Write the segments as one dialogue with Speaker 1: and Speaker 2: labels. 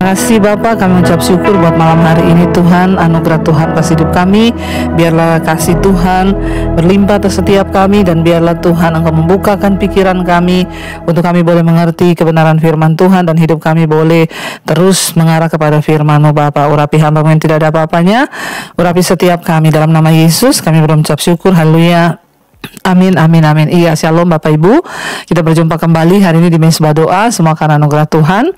Speaker 1: Kasih Bapa, kami ucap syukur buat malam hari ini Tuhan. Anugerah Tuhan atas hidup kami. Biarlah kasih Tuhan berlimpah atas setiap kami, dan biarlah Tuhan Engkau membukakan pikiran kami untuk kami boleh mengerti kebenaran firman Tuhan, dan hidup kami boleh terus mengarah kepada firman-Mu Bapa. Urapi hamba-Mu yang tidak ada apa-apanya, urapi setiap kami dalam nama Yesus kami berucap syukur. Haleluya. Amin, amin, amin. Iya, shalom Bapak Ibu. Kita berjumpa kembali hari ini di Mezbah Doa. Semua karena anugerah Tuhan.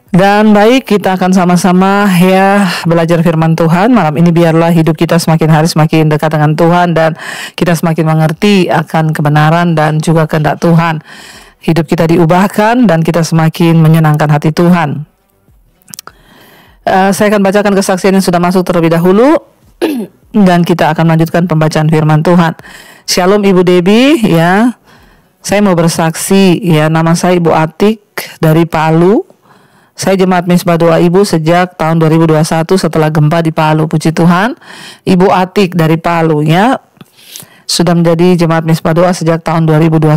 Speaker 1: Dan baik, kita akan sama-sama ya belajar firman Tuhan. Malam ini biarlah hidup kita semakin hari semakin dekat dengan Tuhan, dan kita semakin mengerti akan kebenaran dan juga kehendak Tuhan. Hidup kita diubahkan dan kita semakin menyenangkan hati Tuhan. Saya akan bacakan kesaksian yang sudah masuk terlebih dahulu dan kita akan melanjutkan pembacaan firman Tuhan. Shalom Ibu Debbie ya. Saya mau bersaksi ya, nama saya Ibu Atik dari Palu. Saya jemaat Mezbah Doa Ibu sejak tahun 2021 setelah gempa di Palu. Puji Tuhan, Ibu Atik dari Palu ya, sudah menjadi jemaat Mezbah Doa sejak tahun 2021.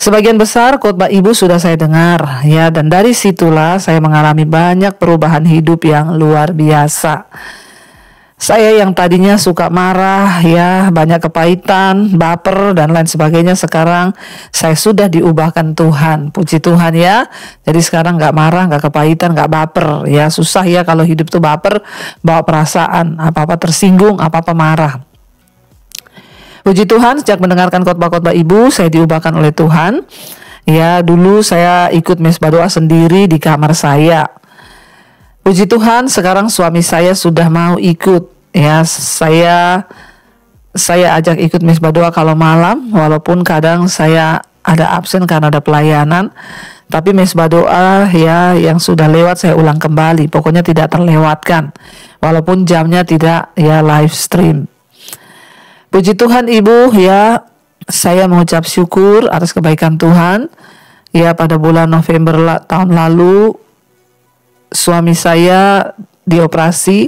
Speaker 1: Sebagian besar khotbah Ibu sudah saya dengar ya, dan dari situlah saya mengalami banyak perubahan hidup yang luar biasa. Saya yang tadinya suka marah ya, banyak kepahitan, baper dan lain sebagainya, sekarang saya sudah diubahkan Tuhan. Puji Tuhan ya. Jadi sekarang gak marah, gak kepahitan, gak baper ya. Susah ya kalau hidup tuh baper, bawa perasaan, apa-apa tersinggung, apa-apa marah. Puji Tuhan, sejak mendengarkan khotbah-khotbah Ibu, saya diubahkan oleh Tuhan. Ya, dulu saya ikut Mezbah Doa sendiri di kamar saya. Puji Tuhan, sekarang suami saya sudah mau ikut ya. Saya ajak ikut Mezbah Doa kalau malam, walaupun kadang saya ada absen karena ada pelayanan. Tapi Mezbah Doa ya yang sudah lewat saya ulang kembali. Pokoknya tidak terlewatkan, walaupun jamnya tidak ya live stream. Puji Tuhan Ibu ya, saya mengucap syukur atas kebaikan Tuhan. Ya, pada bulan November tahun lalu suami saya dioperasi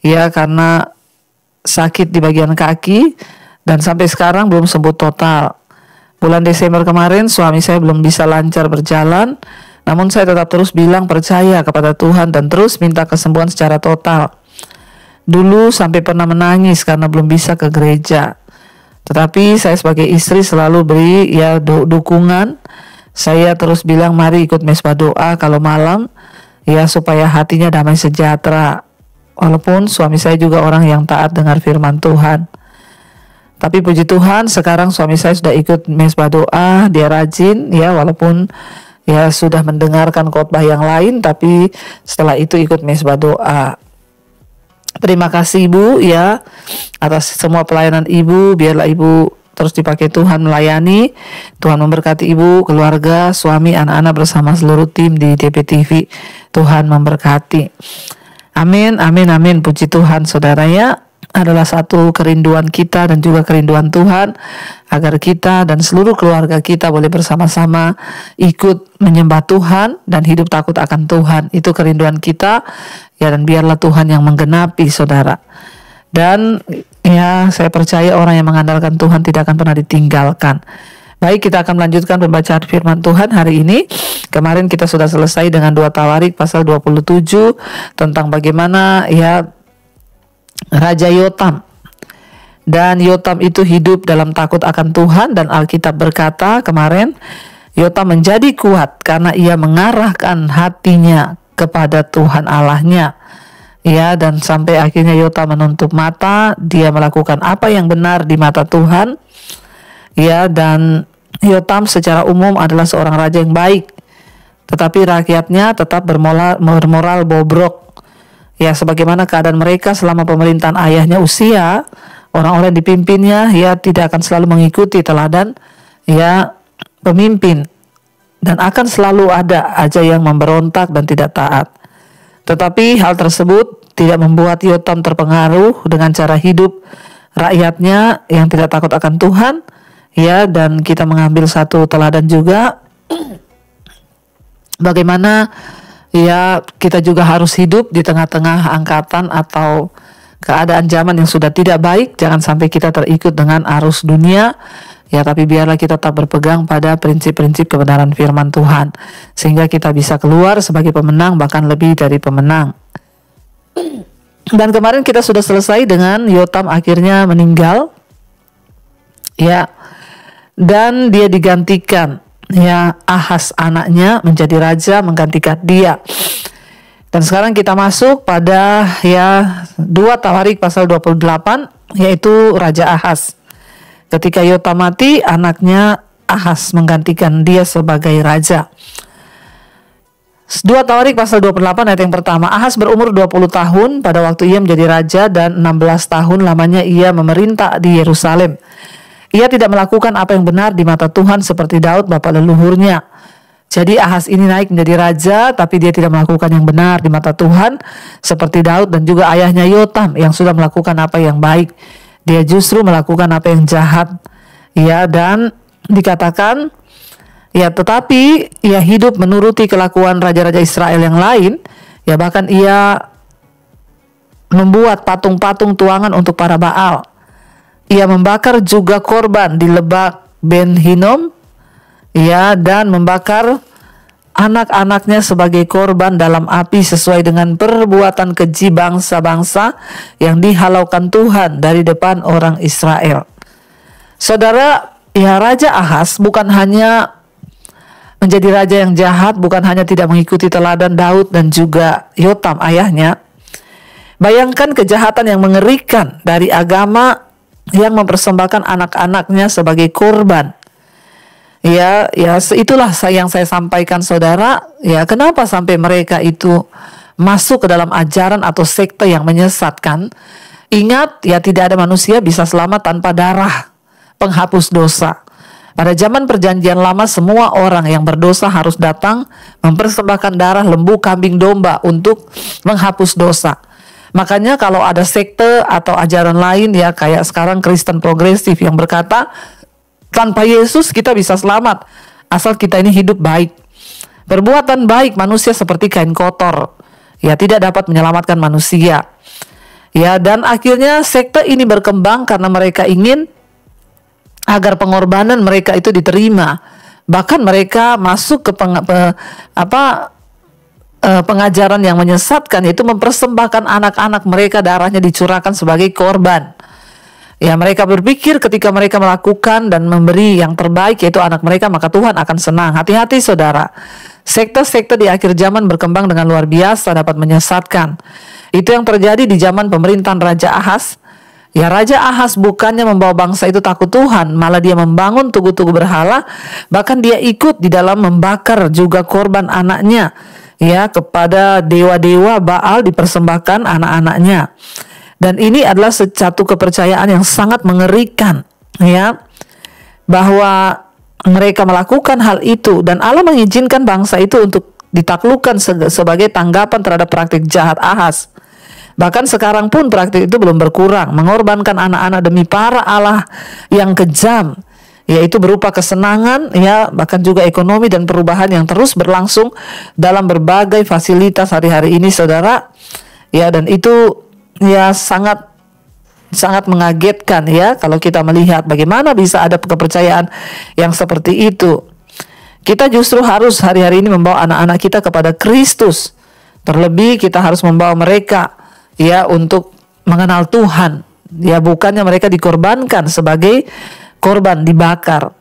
Speaker 1: ya karena sakit di bagian kaki, dan sampai sekarang belum sembuh total. Bulan Desember kemarin suami saya belum bisa lancar berjalan, namun saya tetap terus bilang percaya kepada Tuhan dan terus minta kesembuhan secara total. Dulu sampai pernah menangis karena belum bisa ke gereja, tetapi saya sebagai istri selalu beri ya dukungan. Saya terus bilang mari ikut Mezbah Doa kalau malam ya, supaya hatinya damai sejahtera. Walaupun suami saya juga orang yang taat dengar firman Tuhan. Tapi puji Tuhan sekarang suami saya sudah ikut Mezbah Doa, dia rajin ya, walaupun ya sudah mendengarkan khotbah yang lain, tapi setelah itu ikut Mezbah Doa. Terima kasih Ibu ya atas semua pelayanan Ibu. Biarlah Ibu terus dipakai Tuhan melayani. Tuhan memberkati Ibu, keluarga, suami, anak-anak bersama seluruh tim di DPTV. Tuhan memberkati. Amin, amin, amin. Puji Tuhan saudara ya. Adalah satu kerinduan kita dan juga kerinduan Tuhan, agar kita dan seluruh keluarga kita boleh bersama-sama ikut menyembah Tuhan dan hidup takut akan Tuhan. Itu kerinduan kita ya, dan biarlah Tuhan yang menggenapi saudara. Dan ya, saya percaya orang yang mengandalkan Tuhan tidak akan pernah ditinggalkan. Baik, kita akan melanjutkan pembacaan firman Tuhan hari ini. Kemarin kita sudah selesai dengan 2 Tawarik pasal 27 tentang bagaimana ya Raja Yotam. Dan Yotam itu hidup dalam takut akan Tuhan, dan Alkitab berkata kemarin, Yotam menjadi kuat karena ia mengarahkan hatinya kepada Tuhan Allahnya. Ya, dan sampai akhirnya Yotam menutup mata, dia melakukan apa yang benar di mata Tuhan. Ya, dan Yotam secara umum adalah seorang raja yang baik, tetapi rakyatnya tetap bermoral bobrok. Ya, sebagaimana keadaan mereka selama pemerintahan ayahnya Uzia, orang-orang yang dipimpinnya ya tidak akan selalu mengikuti teladan ya pemimpin, dan akan selalu ada aja yang memberontak dan tidak taat. Tetapi hal tersebut tidak membuat Yotam terpengaruh dengan cara hidup rakyatnya yang tidak takut akan Tuhan ya, dan kita mengambil satu teladan juga bagaimana ya kita juga harus hidup di tengah-tengah angkatan atau keadaan zaman yang sudah tidak baik. Jangan sampai kita terikut dengan arus dunia Ya, tapi biarlah kita tetap berpegang pada prinsip-prinsip kebenaran firman Tuhan, sehingga kita bisa keluar sebagai pemenang, bahkan lebih dari pemenang. Dan kemarin kita sudah selesai dengan Yotam akhirnya meninggal, ya, dan dia digantikan, ya, Ahaz anaknya menjadi raja menggantikan dia. Dan sekarang kita masuk pada, ya, 2 Tawarik pasal 28, yaitu Raja Ahaz. Ketika Yotam mati, anaknya Ahaz menggantikan dia sebagai raja. 2 Tawarik pasal 28 ayat yang pertama. Ahaz berumur 20 tahun pada waktu ia menjadi raja, dan 16 tahun lamanya ia memerintah di Yerusalem. Ia tidak melakukan apa yang benar di mata Tuhan seperti Daud bapa leluhurnya. Jadi Ahaz ini naik menjadi raja, tapi dia tidak melakukan yang benar di mata Tuhan seperti Daud dan juga ayahnya Yotam yang sudah melakukan apa yang baik. Dia justru melakukan apa yang jahat. Ya, dan dikatakan, ya, tetapi ia hidup menuruti kelakuan raja-raja Israel yang lain. Ya, bahkan ia membuat patung-patung tuangan untuk para Baal. Ia membakar juga korban di Lebak Ben Hinnom, ya, dan membakar anak-anaknya sebagai korban dalam api sesuai dengan perbuatan keji bangsa-bangsa yang dihalaukan Tuhan dari depan orang Israel. Saudara, ya, Raja Ahaz bukan hanya menjadi raja yang jahat, bukan hanya tidak mengikuti teladan Daud dan juga Yotam ayahnya. Bayangkan kejahatan yang mengerikan dari agama yang mempersembahkan anak-anaknya sebagai korban. Ya, itulah yang saya sampaikan, saudara. Ya, kenapa sampai mereka itu masuk ke dalam ajaran atau sekte yang menyesatkan? Ingat, ya, tidak ada manusia bisa selamat tanpa darah penghapus dosa. Pada zaman perjanjian lama, semua orang yang berdosa harus datang mempersembahkan darah lembu, kambing, domba untuk menghapus dosa. Makanya kalau ada sekte atau ajaran lain, ya, kayak sekarang Kristen progresif yang berkata tanpa Yesus kita bisa selamat asal kita ini hidup baik. Perbuatan baik manusia seperti kain kotor, ya, tidak dapat menyelamatkan manusia. Ya, dan akhirnya sekte ini berkembang karena mereka ingin agar pengorbanan mereka itu diterima. Bahkan mereka masuk ke pengajaran yang menyesatkan, yaitu mempersembahkan anak-anak mereka, darahnya dicurahkan sebagai korban. Ya, mereka berpikir ketika mereka melakukan dan memberi yang terbaik, yaitu anak mereka, maka Tuhan akan senang. Hati-hati, saudara. Sekte-sekte di akhir zaman berkembang dengan luar biasa, dapat menyesatkan. Itu yang terjadi di zaman pemerintahan Raja Ahaz. Ya, Raja Ahaz bukannya membawa bangsa itu takut Tuhan, malah dia membangun tugu-tugu berhala, bahkan dia ikut di dalam membakar juga korban anaknya. Ya, kepada dewa-dewa Baal dipersembahkan anak-anaknya. Dan ini adalah satu kepercayaan yang sangat mengerikan, ya, bahwa mereka melakukan hal itu dan Allah mengizinkan bangsa itu untuk ditaklukkan sebagai tanggapan terhadap praktik jahat Ahaz. Bahkan sekarang pun praktik itu belum berkurang, mengorbankan anak-anak demi para Allah yang kejam, yaitu berupa kesenangan, ya, bahkan juga ekonomi dan perubahan yang terus berlangsung dalam berbagai fasilitas hari-hari ini, saudara. Ya, dan itu, ya, sangat mengagetkan, ya, kalau kita melihat bagaimana bisa ada kepercayaan yang seperti itu. Kita justru harus hari-hari ini membawa anak-anak kita kepada Kristus. Terlebih kita harus membawa mereka, ya, untuk mengenal Tuhan. Ya, bukannya mereka dikorbankan sebagai korban dibakar.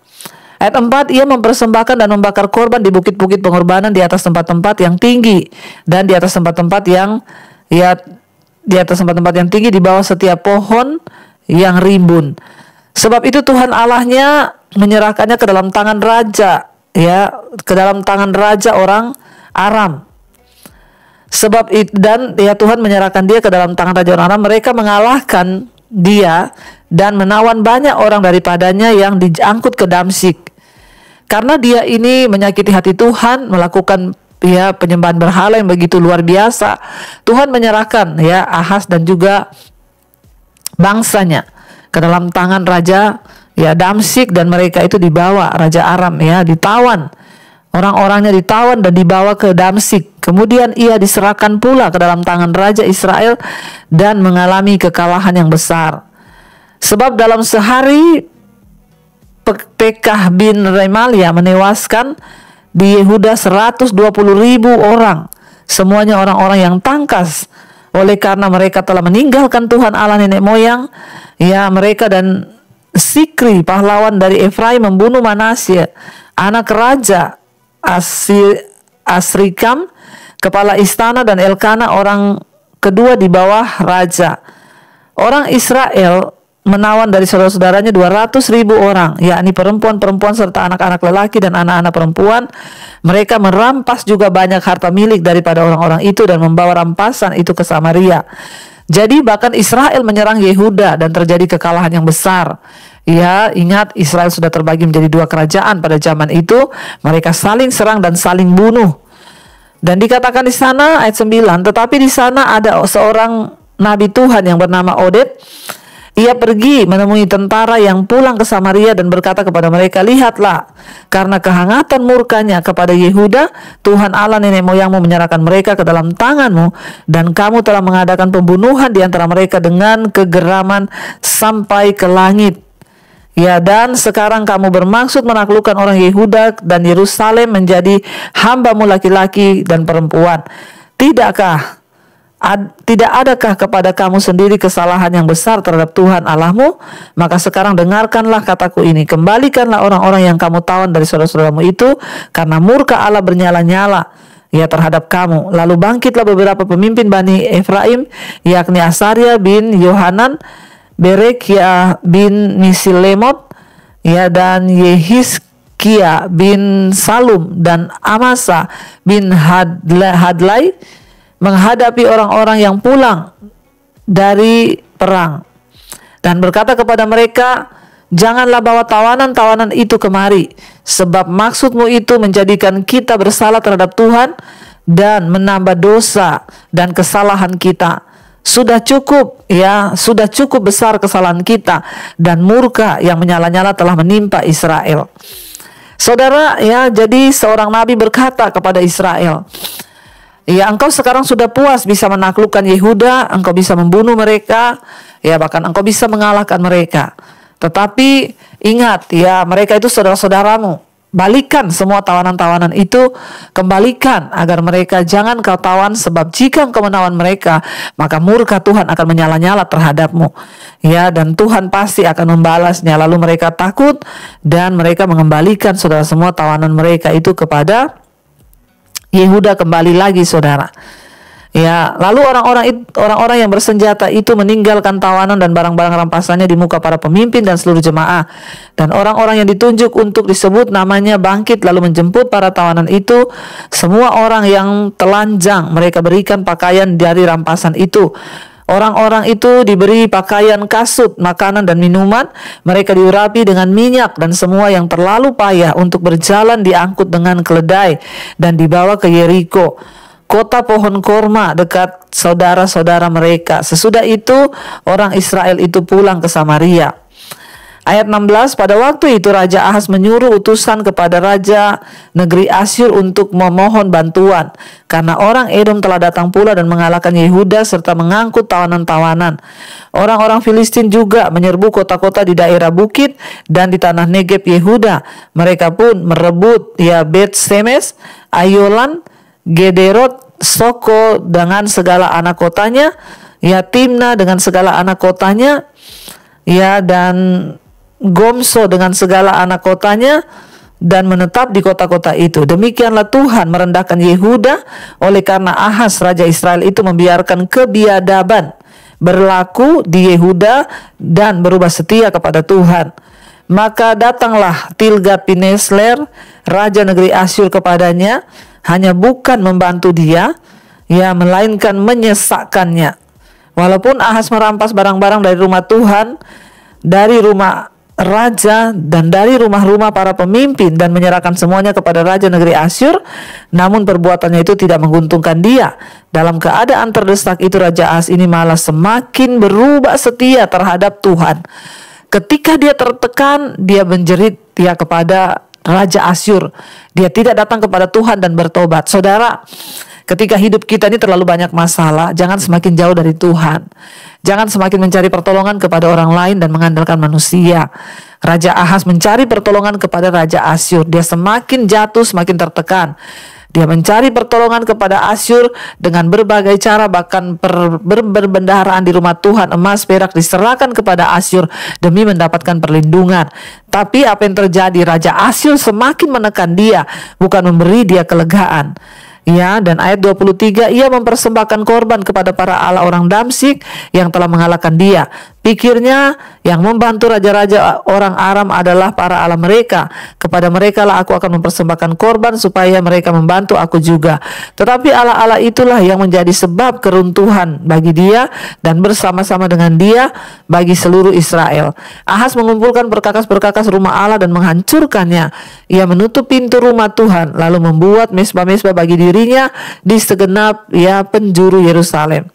Speaker 1: Ayat 4, ia mempersembahkan dan membakar korban di bukit-bukit pengorbanan, di atas tempat-tempat yang tinggi dan di atas tempat-tempat yang, ya, di atas tempat-tempat yang tinggi, di bawah setiap pohon yang rimbun. Sebab itu Tuhan Allahnya menyerahkannya ke dalam tangan raja, ya, ke dalam tangan raja orang Aram. Sebab itu, dan ya, Tuhan menyerahkan dia ke dalam tangan raja orang Aram. Mereka mengalahkan dia dan menawan banyak orang daripadanya yang diangkut ke Damsyik. Karena dia ini menyakiti hati Tuhan, melakukan, ya, penyembahan berhala yang begitu luar biasa, Tuhan menyerahkan, ya, Ahaz dan juga bangsanya ke dalam tangan raja, ya, Damsyik, dan mereka itu dibawa Raja Aram, ya, ditawan. Orang-orangnya ditawan dan dibawa ke Damsyik. Kemudian ia diserahkan pula ke dalam tangan Raja Israel dan mengalami kekalahan yang besar. Sebab dalam sehari Pekah bin Remalia menewaskan di Yehuda 120.000 orang. Semuanya orang-orang yang tangkas. Oleh karena mereka telah meninggalkan Tuhan Allah nenek moyang, ya mereka dan Sikri pahlawan dari Efraim membunuh Manasye, anak raja Asrikam, kepala istana, dan Elkana orang kedua di bawah raja. Orang Israel menawan dari saudara-saudaranya 200.000 orang, yakni perempuan-perempuan serta anak-anak lelaki dan anak-anak perempuan. Mereka merampas juga banyak harta milik daripada orang-orang itu dan membawa rampasan itu ke Samaria. Jadi bahkan Israel menyerang Yehuda dan terjadi kekalahan yang besar. Ya, ingat Israel sudah terbagi menjadi 2 kerajaan pada zaman itu. Mereka saling serang dan saling bunuh. Dan dikatakan di sana ayat 9, tetapi di sana ada seorang nabi Tuhan yang bernama Oded. Ia pergi menemui tentara yang pulang ke Samaria dan berkata kepada mereka, lihatlah, karena kehangatan murkanya kepada Yehuda, Tuhan Allah nenek moyangmu menyerahkan mereka ke dalam tanganmu, dan kamu telah mengadakan pembunuhan di antara mereka dengan kegeraman sampai ke langit. Ya, dan sekarang kamu bermaksud menaklukkan orang Yehuda dan Yerusalem menjadi hambamu laki-laki dan perempuan. Tidak adakah kepada kamu sendiri kesalahan yang besar terhadap Tuhan Allahmu? Maka sekarang dengarkanlah kataku ini. Kembalikanlah orang-orang yang kamu tawan dari saudara-saudaramu itu, karena murka Allah bernyala-nyala ya terhadap kamu. Lalu bangkitlah beberapa pemimpin Bani Efraim, yakni Asaria bin Yohanan, Berekia bin Misilemot, ya, dan Yehiskia bin Salum dan Amasa bin Hadlai menghadapi orang-orang yang pulang dari perang dan berkata kepada mereka, janganlah bawa tawanan-tawanan itu kemari, sebab maksudmu itu menjadikan kita bersalah terhadap Tuhan dan menambah dosa dan kesalahan kita. Sudah cukup, ya, sudah cukup besar kesalahan kita, dan murka yang menyala-nyala telah menimpa Israel. Saudara, ya, jadi seorang nabi berkata kepada Israel, ya, engkau sekarang sudah puas bisa menaklukkan Yehuda, engkau bisa membunuh mereka, ya, bahkan engkau bisa mengalahkan mereka. Tetapi ingat, ya, mereka itu saudara-saudaramu. Balikan semua tawanan-tawanan itu, kembalikan agar mereka jangan kau tawan, sebab jika engkau menawan mereka, maka murka Tuhan akan menyala-nyala terhadapmu. Ya, dan Tuhan pasti akan membalasnya. Lalu mereka takut dan mereka mengembalikan saudara semua tawanan mereka itu kepada Yehuda kembali lagi, saudara. Ya, lalu orang-orang yang bersenjata itu meninggalkan tawanan dan barang-barang rampasannya di muka para pemimpin dan seluruh jemaah. Dan orang-orang yang ditunjuk untuk disebut namanya bangkit lalu menjemput para tawanan itu. Semua orang yang telanjang mereka berikan pakaian dari rampasan itu. Orang-orang itu diberi pakaian, kasut, makanan dan minuman. Mereka diurapi dengan minyak, dan semua yang terlalu payah untuk berjalan diangkut dengan keledai dan dibawa ke Yeriko, kota pohon korma dekat saudara-saudara mereka. Sesudah itu orang Israel itu pulang ke Samaria. Ayat 16, pada waktu itu Raja Ahaz menyuruh utusan kepada Raja negeri Asyur untuk memohon bantuan, karena orang Edom telah datang pula dan mengalahkan Yehuda serta mengangkut tawanan-tawanan. Orang-orang Filistin juga menyerbu kota-kota di daerah bukit dan di tanah Negeb Yehuda. Mereka pun merebut, ya, Bet Semes, Ayolan, Gederot, Soko dengan segala anak kotanya, ya, Timna dengan segala anak kotanya, ya, dan Gomso dengan segala anak kotanya, dan menetap di kota-kota itu. Demikianlah Tuhan merendahkan Yehuda oleh karena Ahaz raja Israel itu membiarkan kebiadaban berlaku di Yehuda dan berubah setia kepada Tuhan. Maka datanglah Tilgat-Pinesler raja negeri Asyur kepadanya, hanya bukan membantu dia, ya, melainkan menyesakkannya. Walaupun Ahaz merampas barang-barang dari rumah Tuhan, dari rumah raja, dan dari rumah-rumah para pemimpin, dan menyerahkan semuanya kepada raja negeri Asyur, namun perbuatannya itu tidak menguntungkan dia. Dalam keadaan terdesak itu Raja Ahaz ini malah semakin berubah setia terhadap Tuhan. Ketika dia tertekan, dia menjerit, ya, kepada Raja Asyur. Dia tidak datang kepada Tuhan dan bertobat. Saudara, Ketika hidup kita ini terlalu banyak masalah, jangan semakin jauh dari Tuhan. Jangan semakin mencari pertolongan kepada orang lain dan mengandalkan manusia. Raja Ahaz mencari pertolongan kepada Raja Asyur. Dia semakin jatuh, semakin tertekan. Dia mencari pertolongan kepada Asyur dengan berbagai cara, bahkan berbendaharaan di rumah Tuhan, emas perak diserahkan kepada Asyur demi mendapatkan perlindungan. Tapi apa yang terjadi? Raja Asyur semakin menekan dia, bukan memberi dia kelegaan. Ya, dan ayat 23, ia mempersembahkan korban kepada para allah orang Damsyik yang telah mengalahkan dia. Pikirnya yang membantu raja-raja orang Aram adalah para allah mereka. Kepada mereka lah aku akan mempersembahkan korban supaya mereka membantu aku juga. Tetapi allah-allah itulah yang menjadi sebab keruntuhan bagi dia dan bersama-sama dengan dia bagi seluruh Israel. Ahaz mengumpulkan berkakas-berkakas rumah Allah dan menghancurkannya. Ia menutup pintu rumah Tuhan lalu membuat mesbah-mesbah bagi dirinya di segenap penjuru Yerusalem.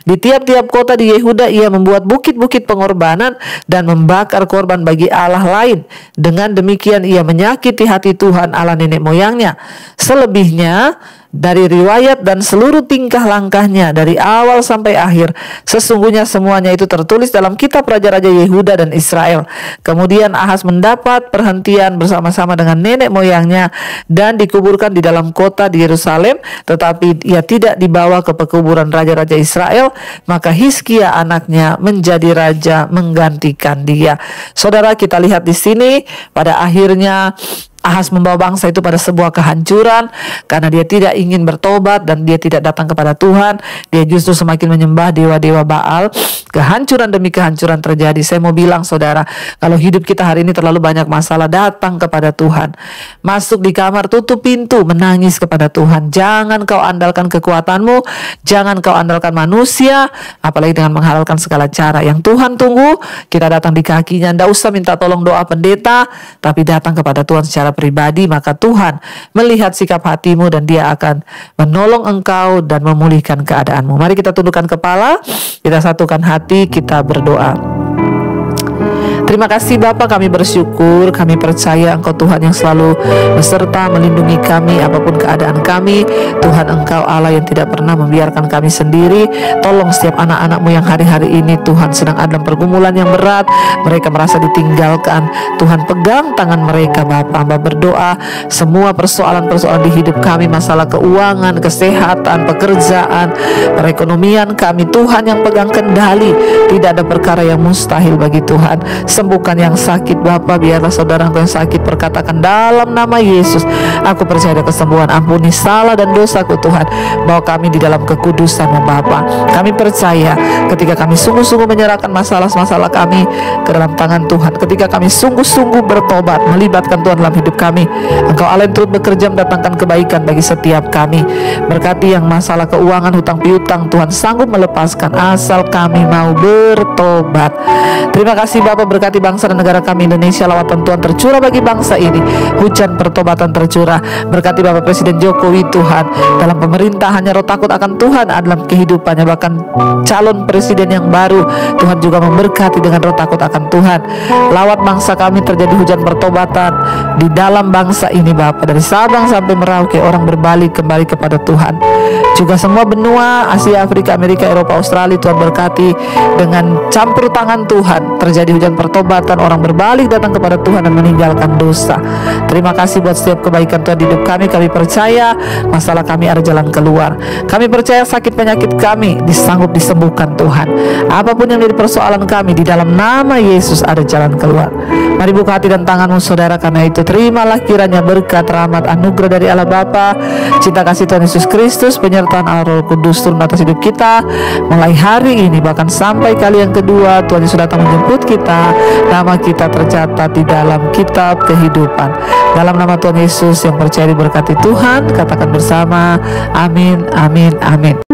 Speaker 1: Di tiap-tiap kota di Yehuda ia membuat bukit-bukit pengorbanan dan membakar korban bagi Allah lain. Dengan demikian ia menyakiti hati Tuhan Allah nenek moyangnya. Selebihnya dari riwayat dan seluruh tingkah langkahnya dari awal sampai akhir, sesungguhnya semuanya itu tertulis dalam kitab raja-raja Yehuda dan Israel. Kemudian Ahaz mendapat perhentian bersama-sama dengan nenek moyangnya dan dikuburkan di dalam kota di Yerusalem, tetapi ia tidak dibawa ke pekuburan raja-raja Israel. Maka Hizkia anaknya menjadi raja menggantikan dia. Saudara, kita lihat di sini pada akhirnya Ahaz membawa bangsa itu pada sebuah kehancuran karena dia tidak ingin bertobat dan dia tidak datang kepada Tuhan. Dia justru semakin menyembah dewa-dewa Baal. Kehancuran demi kehancuran terjadi. Saya mau bilang saudara, kalau hidup kita hari ini terlalu banyak masalah, datang kepada Tuhan. Masuk di kamar, tutup pintu, menangis kepada Tuhan. Jangan kau andalkan kekuatanmu, jangan kau andalkan manusia, apalagi dengan menghalalkan segala cara. Yang Tuhan tunggu, kita datang di kakinya. Tidak usah minta tolong doa pendeta, tapi datang kepada Tuhan secara pribadi, maka Tuhan melihat sikap hatimu dan dia akan menolong engkau dan memulihkan keadaanmu. Mari kita tundukkan kepala, kita satukan hati, kita berdoa. Terima kasih Bapa, kami bersyukur, kami percaya Engkau Tuhan yang selalu beserta melindungi kami apapun keadaan kami. Tuhan Engkau Allah yang tidak pernah membiarkan kami sendiri. Tolong setiap anak-anak-Mu yang hari-hari ini Tuhan sedang ada dalam pergumulan yang berat, mereka merasa ditinggalkan. Tuhan pegang tangan mereka Bapa. Hamba berdoa semua persoalan-persoalan di hidup kami, masalah keuangan, kesehatan, pekerjaan, perekonomian kami, Tuhan yang pegang kendali. Tidak ada perkara yang mustahil bagi Tuhan. Sembuhkan yang sakit Bapa, biarlah saudaraku yang sakit berkatakan dalam nama Yesus, aku percaya ada kesembuhan. Ampuni salah dan dosaku Tuhan, bawa kami di dalam kekudusan-Mu Bapa. Kami percaya ketika kami sungguh-sungguh menyerahkan masalah-masalah kami ke dalam tangan Tuhan, ketika kami sungguh-sungguh bertobat, melibatkan Tuhan dalam hidup kami, Engkau Allah yang turut bekerja mendatangkan kebaikan bagi setiap kami. Berkati yang masalah keuangan, hutang piutang, Tuhan sanggup melepaskan asal kami mau bertobat. Terima kasih Bapa, berkati bangsa dan negara kami Indonesia. Lawatan Tuhan tercurah bagi bangsa ini, hujan pertobatan tercurah. Berkati Bapak Presiden Jokowi Tuhan, dalam pemerintahannya roh takut akan Tuhan dalam kehidupannya. Bahkan calon presiden yang baru Tuhan juga memberkati dengan roh takut akan Tuhan. Lawat bangsa kami, terjadi hujan pertobatan di dalam bangsa ini Bapak, dari Sabang sampai Merauke orang berbalik kembali kepada Tuhan. Juga semua benua Asia, Afrika, Amerika, Eropa, Australia, Tuhan berkati dengan campur tangan Tuhan. Terjadi hujan pertobatan, orang berbalik datang kepada Tuhan dan meninggalkan dosa. Terima kasih buat setiap kebaikan Tuhan di hidup kami. Kami percaya masalah kami ada jalan keluar. Kami percaya sakit penyakit kami disanggup disembuhkan Tuhan. Apapun yang menjadi persoalan kami, di dalam nama Yesus ada jalan keluar. Mari buka hati dan tanganmu saudara, karena itu terimalah kiranya berkat, rahmat, anugerah dari Allah Bapa, cinta kasih Tuhan Yesus Kristus, penyertaan Allah Roh Kudus turun atas hidup kita mulai hari ini bahkan sampai kali yang kedua Tuhan Yesus datang menjemput kita. Nama kita tercatat di dalam kitab kehidupan. Dalam nama Tuhan Yesus yang percaya diberkati Tuhan, katakan bersama amin, amin, amin.